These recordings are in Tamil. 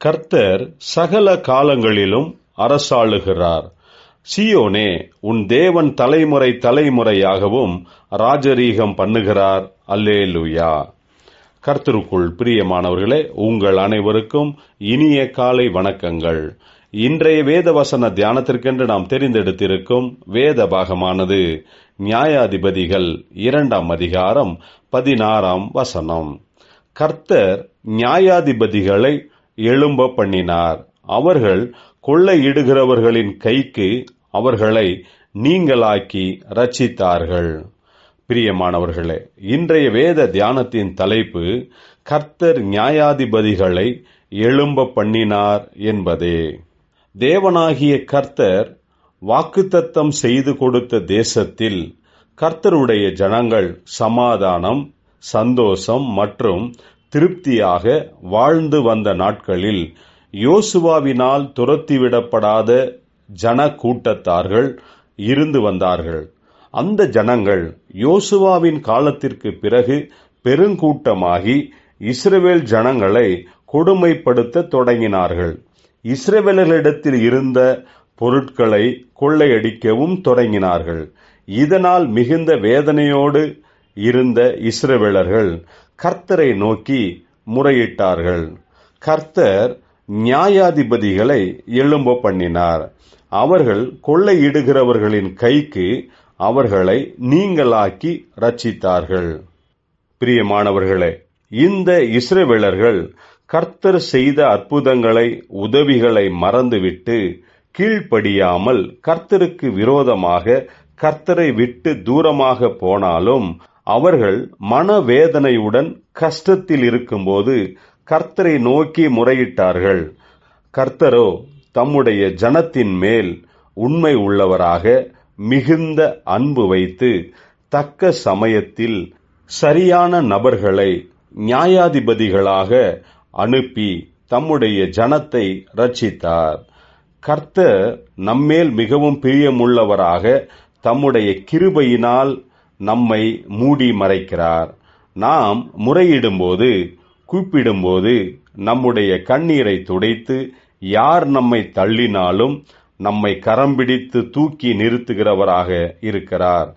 கர்த்தர் சகல காலங்களிலும் அரசாளுகிறார். சீயோனே, உன் தேவன் தலைமுறை தலைமுறையாகவும் ராஜரீகம் பண்ணுகிறார். அல்லேலூயா. கர்த்தருக்குள் பிரியமானவர்களே, உங்கள் அனைவருக்கும் இனிய காலை வணக்கங்கள். இன்றைய வேத வசன தியானத்திற்கென்று நாம் தெரிந்தெடுத்திருக்கும் வேத பாகமானது நியாயாதிபதிகள் 2ஆம் அதிகாரம் 16ஆம் வசனம். கர்த்தர் நியாயாதிபதிகளை எழும்ப பண்ணினார். அவர்கள் கொள்ளையிடுகிறவர்களின் கைக்கு அவர்களை நீங்களாக்கி ரட்சித்தார்கள். பிரியமானவர்களே, இன்றைய வேத தியானத்தின் தலைப்பு கர்த்தர் நியாயாதிபதிகளை எழும்ப பண்ணினார் என்பதே. தேவனாகிய கர்த்தர் வாக்குத்தத்தம் செய்து கொடுத்த தேசத்தில் கர்த்தருடைய ஜனங்கள் சமாதானம், சந்தோஷம் மற்றும் திருப்தியாக வாழ்ந்து வந்த நாட்களில் யோசுவாவினால் துரத்திவிடப்படாத ஜன கூட்டத்தார்கள் இருந்து வந்தார்கள். அந்த ஜனங்கள் யோசுவாவின் காலத்திற்கு பிறகு பெருங்கூட்டமாகி இஸ்ரவேல் ஜனங்களை கொடுமைப்படுத்த தொடங்கினார்கள். இஸ்ரவேலர்களிடத்தில் இருந்த பொருட்களை கொள்ளையடிக்கவும் தொடங்கினார்கள். இதனால் மிகுந்த வேதனையோடு இருந்த இஸ்ரவேலர்கள் கர்த்தரை நோக்கி முறையிட்டார்கள். கர்த்தர் நியாயாதிபதிகளை எழும்ப பண்ணினார். அவர்கள் கொள்ளையிடுகிறவர்களின் கைக்கு அவர்களை நீங்களாக்கி ரட்சித்தார்கள். பிரியமானவர்களே, இந்த இஸ்ரவேலர்கள் கர்த்தர் செய்த அற்புதங்களை, உதவிகளை மறந்துவிட்டு கீழ்ப்படியாமல் கர்த்தருக்கு விரோதமாக கர்த்தரை விட்டு தூரமாக போனாலும் அவர்கள் மனவேதனையுடன் கஷ்டத்தில் இருக்கும்போது கர்த்தரை நோக்கி முறையிட்டார்கள். கர்த்தரோ தம்முடைய ஜனத்தின் மேல் உண்மை உள்ளவராக மிகுந்த அன்பு வைத்து தக்க சமயத்தில் சரியான நபர்களை நியாயாதிபதிகளாக அனுப்பி தம்முடைய ஜனத்தை ரட்சித்தார். கர்த்தர் நம்மேல் மிகவும் பிரியமுள்ளவராக தம்முடைய கிருபையினால் நம்மை மூடி மறைக்கிறார். நாம் முறையிடும்போது, கூப்பிடும்போது நம்முடைய கண்ணீரை துடைத்து யார் நம்மை தள்ளினாலும் நம்மை கரம் பிடித்து தூக்கி நிறுத்துகிறவராக இருக்கிறார்.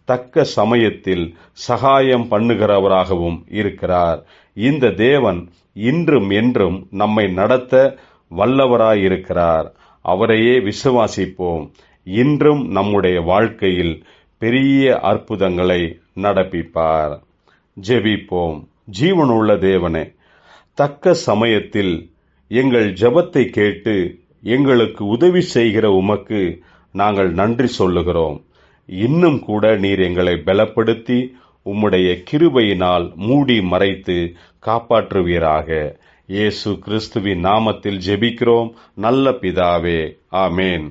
தக்க சமயத்தில் சகாயம் பண்ணுகிறவராகவும் இருக்கிறார். இந்த தேவன் இன்றும் என்றும் நம்மை நடத்த வல்லவராயிருக்கிறார். அவரையே விசுவாசிப்போம். இன்றும் நம்முடைய வாழ்க்கையில் பெரிய அற்புதங்களை நடப்பிப்பார். ஜெபிப்போம். ஜீவனுள்ள தேவனே, தக்க சமயத்தில் எங்கள் ஜெபத்தை கேட்டு எங்களுக்கு உதவி செய்கிற உமக்கு நாங்கள் நன்றி சொல்லுகிறோம். இன்னும் கூட நீர் எங்களை பலப்படுத்தி உம்முடைய கிருபையினால் மூடி மறைத்து காப்பாற்றுவீராக. இயேசு கிறிஸ்துவின் நாமத்தில் ஜெபிக்கிறோம் நல்ல பிதாவே. ஆமேன்.